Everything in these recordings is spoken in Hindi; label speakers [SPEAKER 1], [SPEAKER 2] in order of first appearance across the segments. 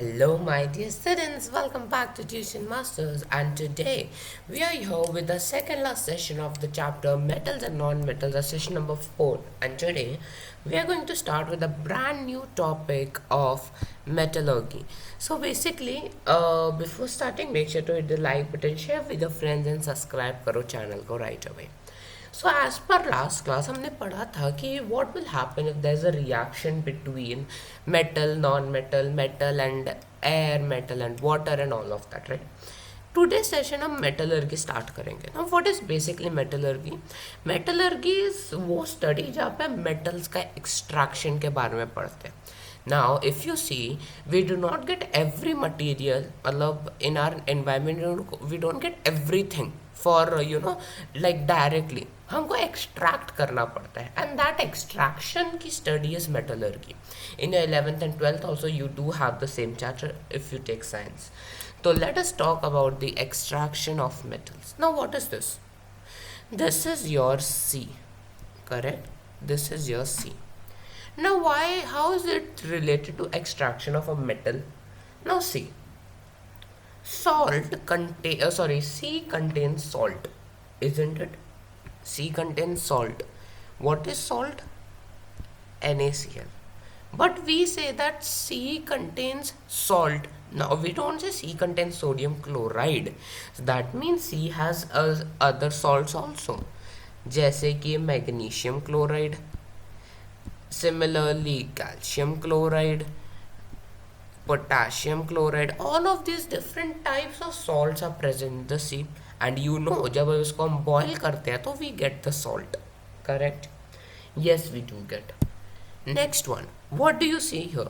[SPEAKER 1] Hello, my dear students. Welcome back to Tuition Masters. And today we are here with the second last session of the chapter Metals and Non-Metals, session number 4. And today we are going to start with a brand new topic of metallurgy. So basically, before starting, make sure to hit the like button, share with your friends, and subscribe करो channel को right away. So as per last class हमने पढ़ा था कि what will happen if there is a reaction between metal, non-metal, metal and air, metal and water and all of that, right? Today session हम मेटलर्गी स्टार्ट करेंगे. ना व्हाट इज बेसिकली मेटलर्गी? मेटलर्गी इज वो स्टडी जहाँ पे मेटल्स का एक्सट्रैक्शन के बारे में पढ़ते हैं. Now, if you see, we do not get every material, मतलब in our environment we don't get everything for like directly. हमको extract करना पड़ता है, and that extraction की study is metallurgy. In your 11th and 12th also you do have the same chapter if you take science. So let us talk about the extraction of metals. Now what is this? This is your C, correct? This is your C. Now how is it related to extraction of a metal? Now see, C contains salt, isn't it? C contains salt. What is salt? NaCl. But we say that C contains salt. Now we don't say C contains sodium chloride. So that means C has other salts also. जैसे कि magnesium chloride. Similarly, calcium chloride, potassium chloride, all of these different types of salts are present in the sea. And जब इसको हम boil करते हैं तो we get the salt, correct? Yes, we do get. Next one, what do you see here?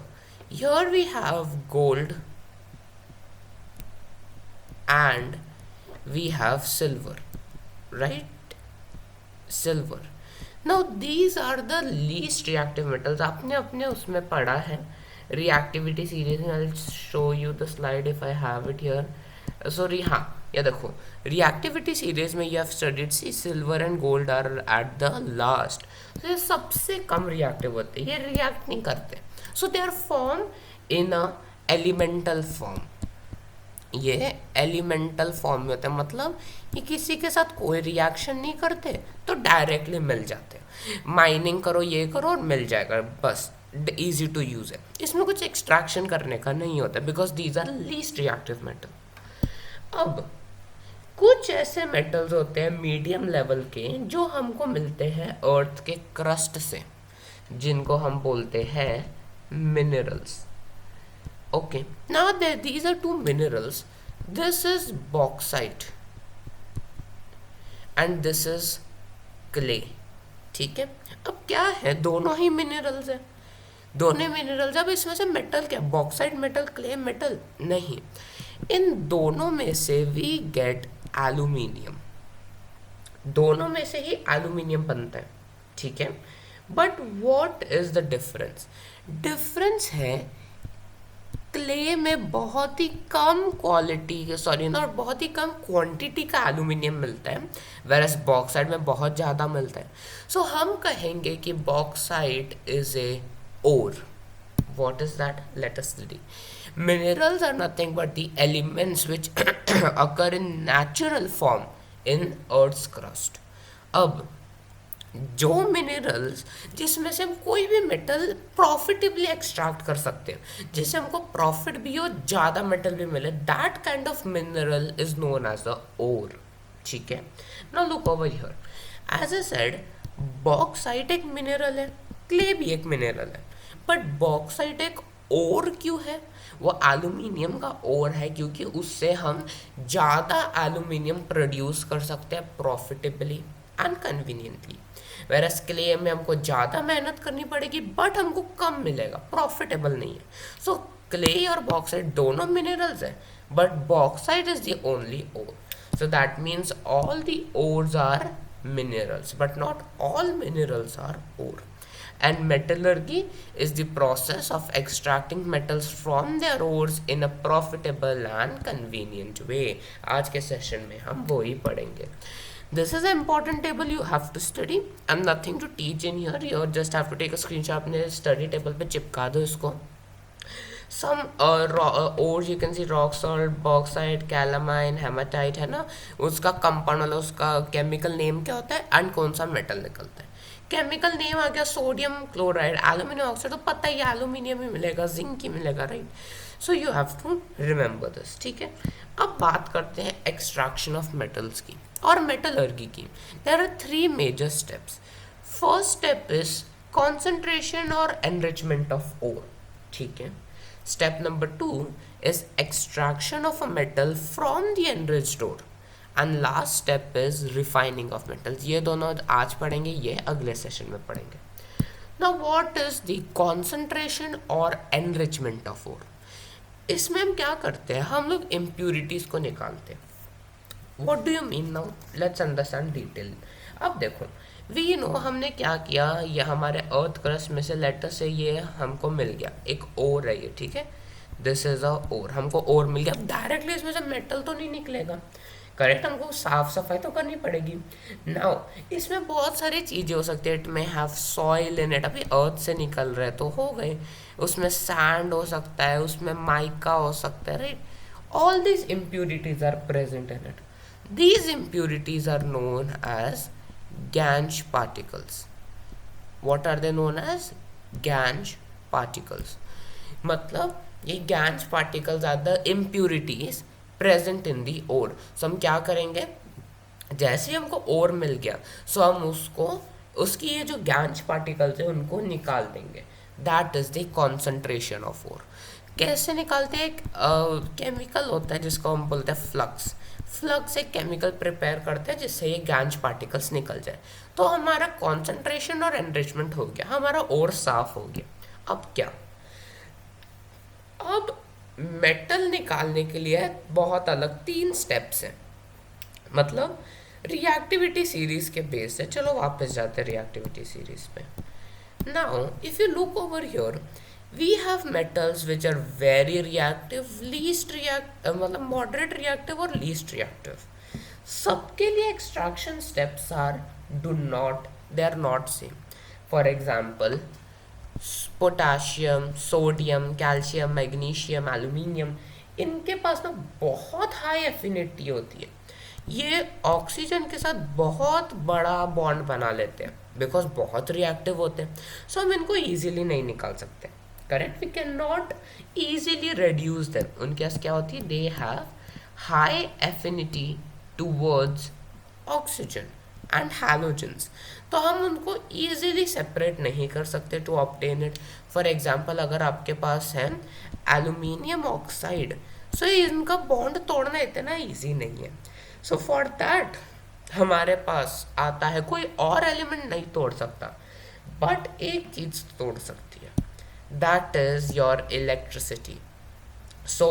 [SPEAKER 1] Here we have gold and we have silver, right? Silver. Now these are the least reactive metals. आपने अपने उसमें पढ़ा है reactivity series में. I'll show you the slide if I have it here. Sorry, हाँ, ये देखो reactivity series में you have studied see silver and gold are at the last. So ये सबसे कम reactive होते हैं, ये react नहीं करते. So they are formed in a elemental form. ये एलिमेंटल फॉर्म में होते हैं, मतलब ये किसी के साथ कोई रिएक्शन नहीं करते तो डायरेक्टली मिल जाते हैं. माइनिंग करो, ये करो और मिल जाएगा, बस इजी टू यूज है. इसमें कुछ एक्सट्रैक्शन करने का नहीं होता because these are least reactive metal. अब कुछ ऐसे मेटल्स होते हैं मीडियम लेवल के जो हमको मिलते हैं अर्थ के क्रस्ट से, जिनको हम बोलते हैं minerals. Okay, now these are two minerals. This is bauxite and this is clay. ठीक है. अब क्या है, दोनों ही मिनरल्स है, दोनों मिनरल्स. अब इसमें से मेटल क्या, बॉक्साइट मेटल, क्ले मेटल नहीं. इन दोनों में से वी गेट एल्यूमिनियम, दोनों में से ही एल्यूमिनियम बनता है, ठीक है. But what is the difference? Difference है क्ले में बहुत ही कम क्वालिटी बहुत ही कम क्वांटिटी का एल्यूमिनियम मिलता है, वेरस बॉक्साइट में बहुत ज़्यादा मिलता है. सो हम कहेंगे कि bauxite is a ore. What is that? Let us study. Minerals are nothing but the elements which occur in natural form in earth's crust. अब जो मिनरल्स जिसमें से हम कोई भी मेटल प्रॉफिटेबली एक्सट्रैक्ट कर सकते हैं, जिससे हमको प्रॉफिट भी हो, ज़्यादा मेटल भी मिले, that kind of mineral is known as the ore. ठीक है. Now look over here. As I said, bauxite एक मिनरल है, क्ले भी एक मिनरल है, बट बॉक्साइट एक ओर क्यों है? वो एल्यूमिनियम का ओर है क्योंकि उससे हम ज़्यादा एल्यूमिनियम प्रोड्यूस कर सकते हैं profitably and conveniently. Whereas clay में हमको ज़्यादा मेहनत करनी पड़ेगी बट हमको कम मिलेगा, प्रॉफिटेबल नहीं है. सो क्ले और बॉक्साइट दोनों मिनरल्स है, but bauxite is the only ore. So that means all the ores are minerals but not all minerals are ore. And metallurgy is the process of extracting metals from their ores in a profitable and convenient way. आज के सेशन में हम वो ही पढ़ेंगे. This is an important table you have to study. I'm nothing to teach in here. You just have to take a screenshot अपने study table पे चिपका दो इसको. सम और you can see rock salt, bauxite, calamine, haematite, है ना, उसका कंपाउंड वाला उसका केमिकल नेम क्या होता है एंड कौन सा मेटल निकलता है। केमिकल नेम आ गया सोडियम क्लोराइड, एल्यूमिनियम ऑक्साइड, तो पता ही एल्यूमिनियम ही मिलेगा, जिंक ही मिलेगा, right. So you have to remember this, ठीक है। अब बात करते हैं एक्सट्रैक्शन ऑफ मेटल्स की और मेटलर्जी की। There are 3 major steps. First step is concentration or enrichment of ore, ठीक है। Step number 2 is extraction of a metal from the enriched ore and last step is refining of metals। ये दोनों आज पढ़ेंगे, ये अगले सेशन में पढ़ेंगे। Now what is the concentration or enrichment of ore? इसमें हम क्या करते हैं, हम लोग impurities को निकालते हैं। What do you mean now? Let's understand detail। अब देखो, वी नो हमने क्या किया, ये हमारे अर्थ क्रस्ट में से लेटर से ये हमको मिल गया, एक ओर है ये, ठीक है, दिस इज अ ओर, हमको ओर मिल गया। अब डायरेक्टली इसमें से मेटल तो नहीं निकलेगा, करेक्ट, हमको साफ सफाई तो करनी पड़ेगी। नाउ इसमें बहुत सारी चीज़ें हो सकती है, it may have soil in it, अभी अर्थ से निकल रहे तो हो गए, उसमें सैंड हो सकता है, उसमें माइका हो सकता है, right. All these impurities are present in it. These impurities are known as Ganj particles। What are they known as? Ganj particles। मतलब ये Ganj particles are the impurities present in the ore। So हम क्या करेंगे, जैसे ही हमको ore मिल गया, so हम उसको उसकी ये जो Ganj particles है उनको निकाल देंगे। That is the concentration of ore। कैसे निकालते हैं, केमिकल होता है जिसको हम बोलते हैं फ्लक्स। फ्लक्स एक केमिकल प्रिपेयर करते हैं जिससे ये गैंज पार्टिकल्स निकल जाए, तो हमारा कॉन्सेंट्रेशन और एनरिचमेंट हो गया, हमारा और साफ हो गया। अब क्या, अब मेटल निकालने के लिए बहुत अलग 3 स्टेप्स हैं, मतलब रिएक्टिविटी सीरीज के बेस है। चलो वापस जाते हैं रिएक्टिविटी सीरीज पे। Now if you look over here, we have metals which are very reactive, मतलब moderate reactive और least reactive। सबके लिए extraction steps they are not same। For example, potassium, sodium, calcium, magnesium, aluminium, इनके पास ना बहुत high affinity होती है, ये ऑक्सीजन के साथ बहुत बड़ा बॉन्ड बना लेते हैं बिकॉज बहुत रिएक्टिव होते हैं, सो हम इनको इजीली नहीं निकाल सकते, correct, we can not easily reduce them. उनके पास क्या होती है, they have high affinity towards oxygen and halogens, तो हम उनको इजीली सेपरेट नहीं कर सकते to obtain it. For example अगर आपके पास है एल्यूमिनियम ऑक्साइड, सो इनका बॉन्ड तोड़ना इतना इजी नहीं है, सो फॉर दैट हमारे पास आता है, कोई और एलिमेंट नहीं तोड़ सकता बट एक चीज तोड़ सकती है, that is your electricity। So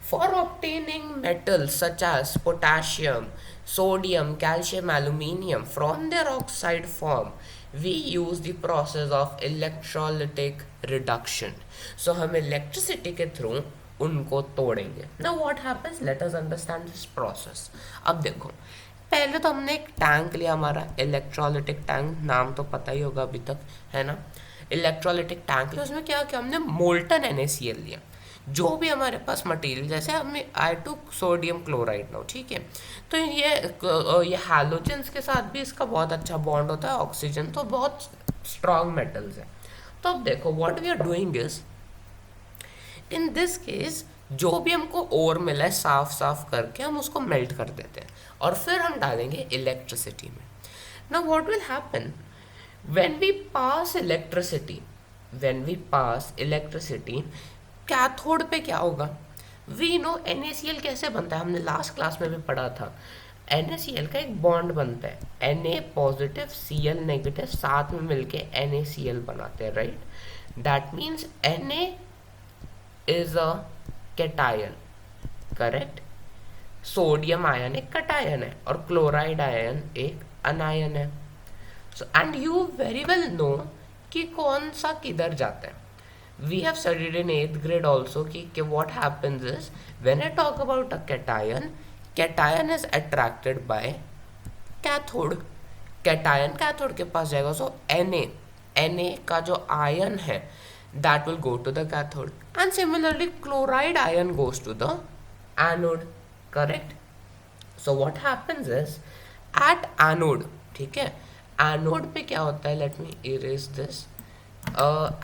[SPEAKER 1] for obtaining metals such as potassium, sodium, calcium, aluminium from their oxide form, we use the process of electrolytic reduction। So हम electricity के through उनको तोड़ेंगे। Now what happens, let us understand this process। अब देखो, पहले तो हमने एक टैंक लिया, हमारा इलेक्ट्रोलिटिक टैंक, नाम तो पता ही होगा अभी तक, है ना, इलेक्ट्रोलिटिक टैंक लिया, उसमें क्या किया हमने, मोल्टन NaCl लिया, जो भी हमारे पास मटेरियल, जैसे हमें I took sodium chloride now, ठीक है, तो ये हैलोजेंस के साथ भी इसका बहुत अच्छा बॉन्ड होता है, ऑक्सीजन तो बहुत स्ट्रॉन्ग मेटल्स है। तो अब देखो what we are doing is, in this case जो भी हमको ओर मिला है साफ साफ करके हम उसको मेल्ट कर देते हैं और फिर हम डालेंगे इलेक्ट्रिसिटी में। Now what will happen, when we pass electricity cathode पे क्या होगा, वी नो NaCl कैसे बनता है, हमने लास्ट क्लास में भी पढ़ा था, NaCl का एक बॉन्ड बनता है, Na पॉजिटिव Cl नेगेटिव साथ में मिलके NaCl बनाते हैं, right, that means Na is a cation, correct, sodium ion एक कैटायन है और क्लोराइड आयन एक अनायन है। So and you very well know कि कौन सा किधर जाता है। We have studied in 8th grade also कि what happens is when I talk about a cation is attracted by cathode, cation cathode के पास जाएगा, so Na का जो आयन है that will go to the cathode, and similarly chloride ion goes to the anode. Correct? So what happens is at anode, ठीक है, anode पे क्या होता है, let me erase this.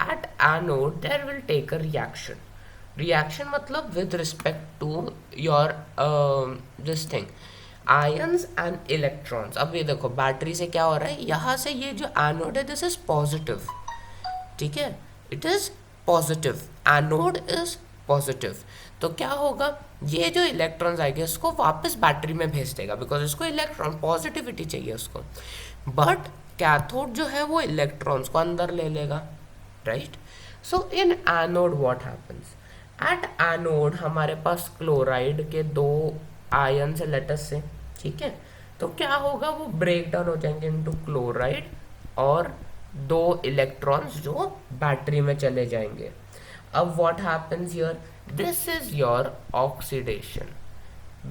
[SPEAKER 1] At anode there will take a reaction मतलब with respect to your this thing, ions and electrons. अब ये देखो बैटरी से क्या हो रहा है, यहाँ से ये जो एनोड है दिस इज पॉजिटिव, ठीक है, it is positive, anode is positive. तो क्या होगा, ये जो इलेक्ट्रॉन्स आएंगे इसको वापस बैटरी में भेज देगा, बिकॉज इसको इलेक्ट्रॉन पॉजिटिविटी चाहिए उसको. बट कैथोड जो है वो इलेक्ट्रॉन्स को अंदर ले लेगा, right. So in anode what happens, at anode हमारे पास क्लोराइड के दो आयन से लेटस से, ठीक है, तो क्या होगा, वो ब्रेक डाउन हो जाएंगे इनटू क्लोराइड और दो इलेक्ट्रॉन्स जो बैटरी में चले जाएंगे. अब what happens here, this is your oxidation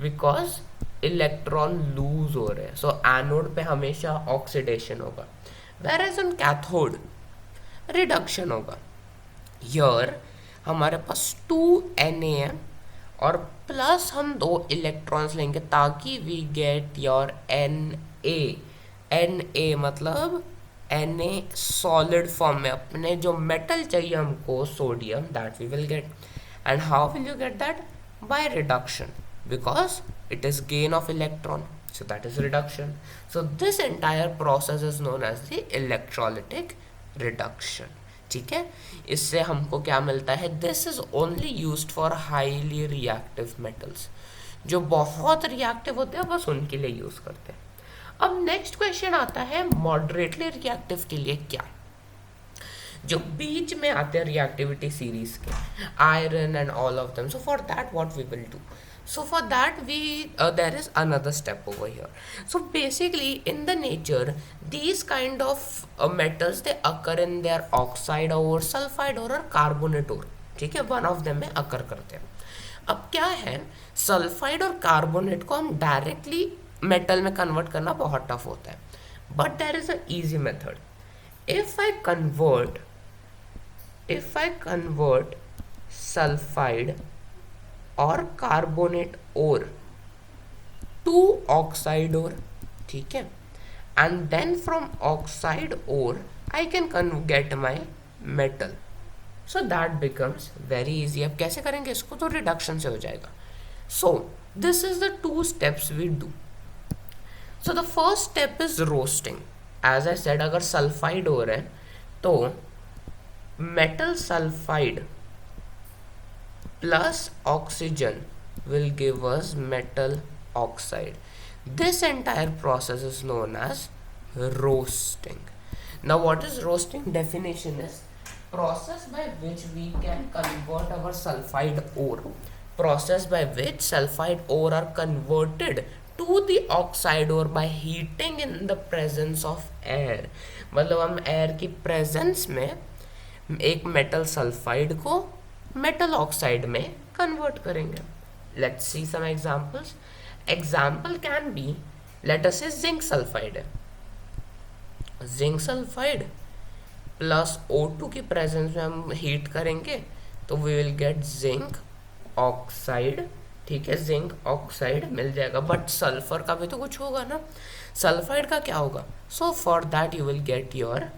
[SPEAKER 1] because electron lose हो रहे हैं. सो एनोड पे हमेशा ऑक्सीडेशन होगा, whereas on cathode reduction होगा. हियर हमारे पास 2Na और प्लस हम दो इलेक्ट्रॉन्स लेंगे ताकि वी गेट योर Na मतलब Na सॉलिड फॉर्म में, अपने जो मेटल चाहिए हमको sodium, that we will get. And how will you get that, by reduction, because it is gain of electron, so that is reduction. So this entire process is known as the electrolytic reduction. ठीक है, इससे हमको क्या मिलता है, this is only used for highly reactive metals, जो बहुत रिएक्टिव होते हैं बस उनके लिए यूज करते हैं. अब नेक्स्ट क्वेश्चन आता है मॉडरेटली रिएक्टिव के लिए क्या, जो बीच में आते हैं रिएक्टिविटी सीरीज के, iron and all of them. So for that what we will do, so for that we there is another step over here. So basically in the nature these kind of metals they occur in their oxide or sulfide or carbonate ore, ठीक है, वन ऑफ देम में अकर करते हैं. अब क्या है, सल्फाइड और कार्बोनेट को हम डायरेक्टली मेटल में कन्वर्ट करना बहुत टफ होता है, but there is a easy method. If I convert sulphide और कार्बोनेट ओर टू ऑक्साइड ओर, ठीक है, and then from oxide ore I can get my metal, so that becomes very easy. अब कैसे करेंगे इसको, तो रिडक्शन से हो जाएगा. सो this is the two steps we do. So the first step is roasting. As I said, अगर सल्फाइड ओर है तो metal sulphide plus oxygen will give us metal oxide. This entire process is known as roasting. Now what is roasting? Definition is process by which we can convert our sulfide ore, process by which sulfide ore are converted to the oxide ore by heating in the presence of air. मतलब हम एयर की प्रेजेंस में एक मेटल सल्फाइड को मेटल ऑक्साइड में कन्वर्ट करेंगे. Let's see some examples. Example can be, let us say zinc sulphide है, जिंक सल्फाइड प्लस O2 की प्रेजेंस में हम हीट करेंगे तो we will get zinc oxide, ठीक है, जिंक ऑक्साइड मिल जाएगा. बट सल्फर का भी तो कुछ होगा ना, सल्फाइड का क्या होगा, so for that you will get your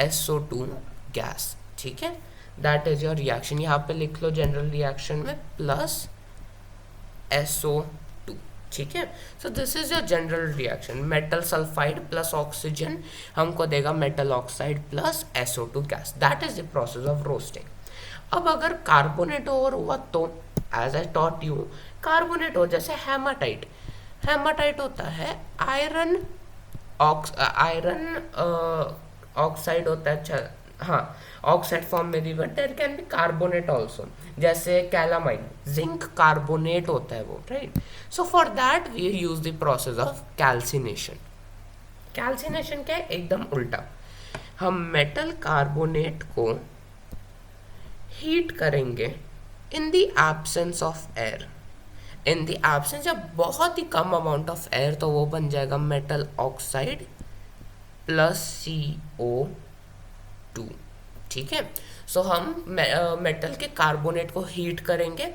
[SPEAKER 1] SO2 gas, ठीक है, दैट इज योर रिएक्शन. यहाँ पे लिख लो जनरल रिएक्शन में प्लस SO2, ठीक है. So this is your general reaction, metal sulphide plus oxygen हमको देगा metal oxide plus SO2 gas. That is the process of roasting. अब अगर कार्बोनेट ओवर हुआ तो as I taught you, carbonate हो जैसे हेमाटाइट, हेमाटाइट होता है आयरन ऑक्साइड होता है, अच्छा हाँ, ऑक्साइड फॉर्म में भी, but there can be carbonate also, जैसे कैलामाइन जिंक कार्बोनेट होता है वो, right. So for that we use the process of calcination. Calcination क्या है, एकदम उल्टा, हम मेटल कार्बोनेट को हीट करेंगे in the absence of air. In the absence, जब बहुत ही कम अमाउंट ऑफ एयर, तो वो बन जाएगा मेटल ऑक्साइड प्लस CO2, ठीक है. सो हम मेटल के कार्बोनेट को हीट करेंगे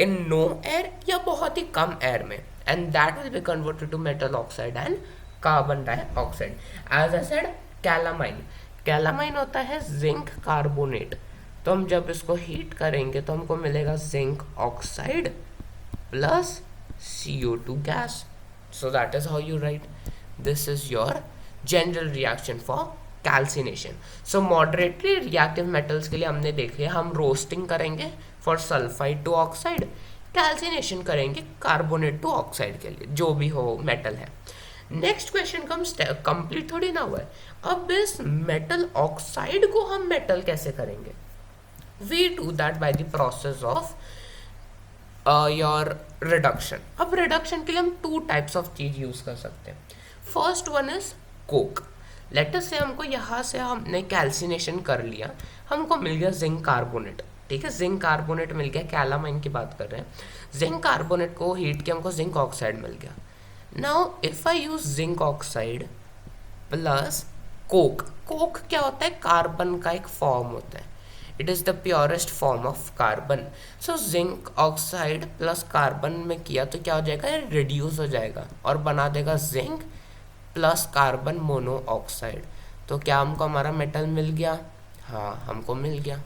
[SPEAKER 1] इन नो एयर या बहुत ही कम एयर में, and that will be converted to metal oxide and carbon dioxide. As I said, calamine, calamine होता है जिंक कार्बोनेट. तो हम जब इसको हीट करेंगे तो हमको मिलेगा zinc oxide plus CO2 gas. So that is how you write. This is your general reaction for calcination. So moderately reactive metals के लिए हमने देख लिया, हम रोस्टिंग करेंगे for sulfide to oxide, calcination करेंगे कार्बोनेट टू ऑक्साइड के लिए, जो भी हो मेटल है. नेक्स्ट क्वेश्चन कम्स, कंप्लीट थोड़ी ना हुआ है. अब इस मेटल ऑक्साइड को हम मेटल कैसे करेंगे? We do that by the process of your reduction. अब रिडक्शन के लिए हम टू टाइप्स ऑफ चीज यूज कर सकते हैं. First one is coke. Let us say हमको यहाँ से हमने कैल्सिनेशन कर लिया, हमको मिल गया जिंक कार्बोनेट. ठीक है, जिंक कार्बोनेट मिल गया, कैलामाइन की बात कर रहे हैं. जिंक कार्बोनेट को हीट किया, हमको जिंक ऑक्साइड मिल गया. Now if I use zinc oxide plus Coke. Coke क्या होता है? कार्बन का एक फॉर्म होता है. It is the purest form of carbon. So zinc oxide plus carbon में किया तो क्या हो जाएगा? रिड्यूस हो जाएगा और बना देगा zinc plus carbon mono oxide. तो क्या हमको हमारा मेटल मिल गया? हाँ, हमको मिल गया.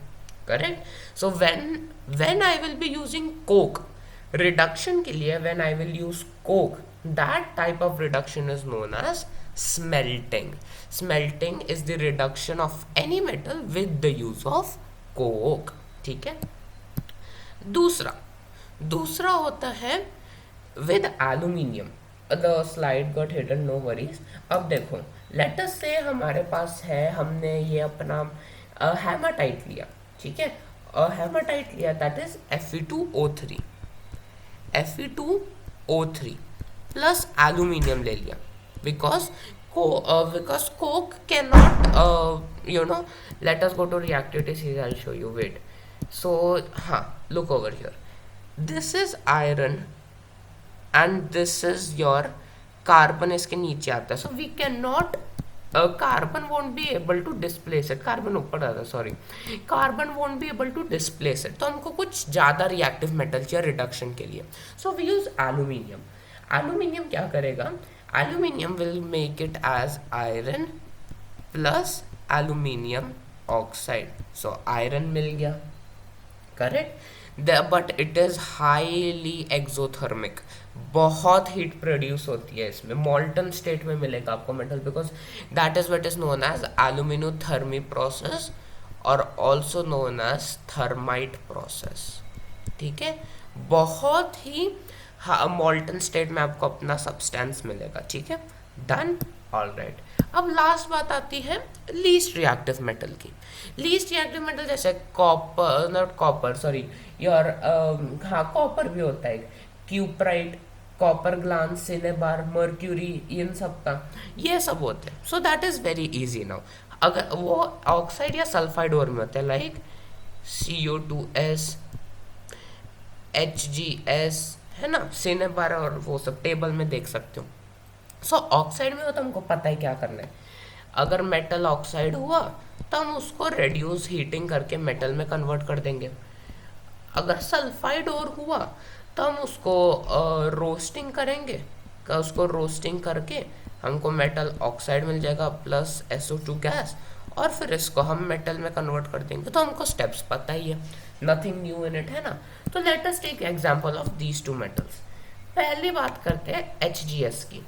[SPEAKER 1] Correct. So when I will be using coke reduction के लिए, when I will use coke, that type of reduction is known as smelting. Smelting is the reduction of any metal with the use of coke. ठीक है. दूसरा होता है with aluminium. The slide got hidden, no worries. अब देखो, let us say हमारे पास है, हमने ये अपना हेमाटाइट लिया. ठीक है, हेमाटाइट लिया, that is Fe2O3. Fe2O3 plus aluminium ले लिया. Because coke cannot let us go to reactivity. I'll show you, wait. So look over here, this is iron and this is your carbon. इसके नीचे आता है, so we cannot carbon won't be able to displace it. Carbon ऊपर आता है, sorry, carbon won't be able to displace it. तो हमको कुछ ज़्यादा रिएक्टिव मेटल चाहिए रिडक्शन के लिए. So we use aluminium. aluminium क्या करेगा? Aluminium will make it as iron plus aluminium oxide. So iron मिल गया. Correct. But it is highly exothermic. बहुत हीट प्रोड्यूस होती है इसमें. मॉल्टन स्टेट में मिलेगा आपको metal, because that is what is known as aluminothermy process और also known as thermite process. ठीक है, बहुत ही मॉल्टन स्टेट में आपको अपना सब्सटेंस मिलेगा. ठीक है, डन. All right. अब लास्ट बात आती है लीस्ट रिएक्टिव मेटल की. लीस्ट रिएक्टिव मेटल जैसे copper, not copper, sorry, your copper भी होता है, cuprite, copper glance, cinnabar, mercury, इन सब का ये सब होते हैं. So that is very easy. Now अगर वो ऑक्साइड या सल्फाइड और में होते हैं, लाइक CO2S, HGS, है ना, सिनेबार और वो सब टेबल में देख सकते हो. सो ऑक्साइड में हो तो हमको पता है क्या करना है. अगर मेटल ऑक्साइड हुआ तो हम उसको रेड्यूस हीटिंग करके मेटल में कन्वर्ट कर देंगे. अगर सल्फाइड और हुआ तो हम उसको रोस्टिंग करेंगे. उसको रोस्टिंग करके हमको मेटल ऑक्साइड मिल जाएगा प्लस SO2 गैस, और फिर इसको हम मेटल में कन्वर्ट कर देंगे. तो हमको स्टेप्स पता ही है, नथिंग न्यू इन इट, है ना. तो let us take example of these two metals. पहली बात करते हैं HGS की,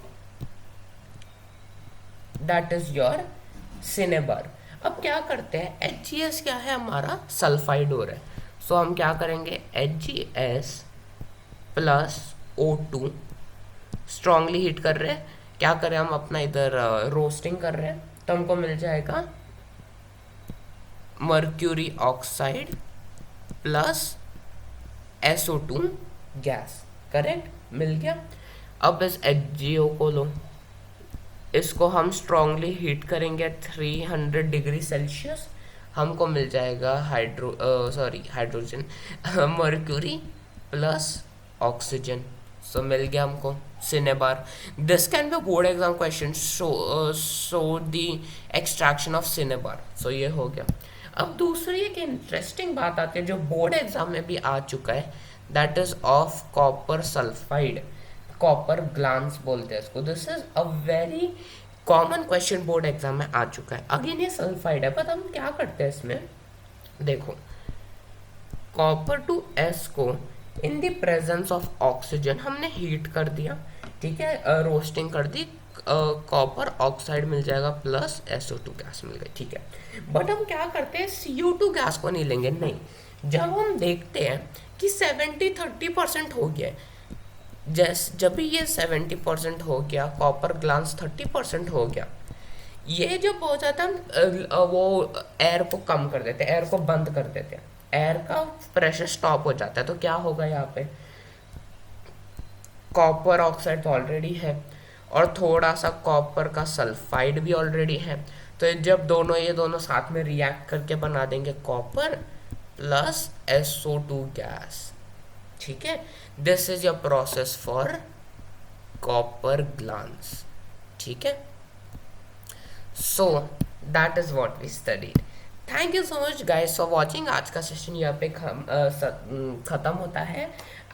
[SPEAKER 1] दैट इज योर सिनेबार. अब क्या करते हैं, HGS क्या है? हमारा सल्फाइड हो रहा है. सो हम क्या करेंगे, HGS plus O2 strongly heat कर रहे हैं. क्या करें हम, अपना इधर रोस्टिंग कर रहे हैं, तो हमको मिल जाएगा mercury oxide plus SO2 gas. Correct, मिल गया. अब इस HgO को लो, इसको हम स्ट्रांगली हीट करेंगे 300 डिग्री सेल्सियस. हमको मिल जाएगा hydrogen mercury plus oxygen. So मिल गया हमको cinnabar. This can be board exam question. So the extraction of cinnabar. सो ये हो गया. अब दूसरी एक इंटरेस्टिंग बात आती है जो बोर्ड एग्जाम में भी आ चुका है, that is of copper sulphide, copper glance बोलते हैं इसको। This is a very common question board exam में आ चुका है। अगेन ये सल्फाइड है, पर हम क्या करते हैं इसमें, देखो कॉपर टू एस को in the presence of oxygen हमने हीट कर दिया, ठीक है, रोस्टिंग कर दी, कॉपर ऑक्साइड मिल जाएगा प्लस SO2 गैस मिल गई, ठीक है। बट हम क्या करते हैं, CO2 गैस को नहीं लेंगे, नहीं। जब हम देखते हैं कि 70-30% हो गया है, जब भी ये 70% हो गया, कॉपर ग्लांस 30% हो गया, ये जब हो जाता है वो एयर को कम कर देते हैं, एयर को बंद कर देते हैं, एयर का प्रेशर स्टॉप हो जाता है। तो क्या होगा यहाँ पे, कॉपर ऑक्साइड तो ऑलरेडी है और थोड़ा सा कॉपर का सल्फाइड भी ऑलरेडी है, तो जब ये दोनों साथ में रिएक्ट करके बना देंगे कॉपर प्लस SO2 गैस, ठीक है। This is your process for copper glance, ठीक है। So that is what we studied. Thank you so much guys for watching. आज का सेशन यहाँ पे खत्म होता है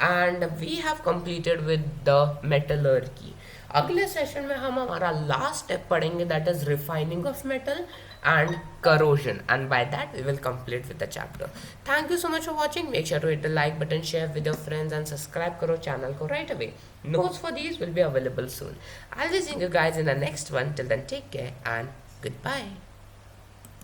[SPEAKER 1] and we have completed with the metallurgy. अगले सेशन में हम हमारा लास्ट स्टेप पढ़ेंगे, that is refining of metal and corrosion, and by that we will complete with the chapter. Thank you so much for watching. Make sure to hit the like button, share with your friends and subscribe karo channel ko right away. Notes for these will be available soon. I'll be seeing you guys in the next one. Till then, take care and goodbye.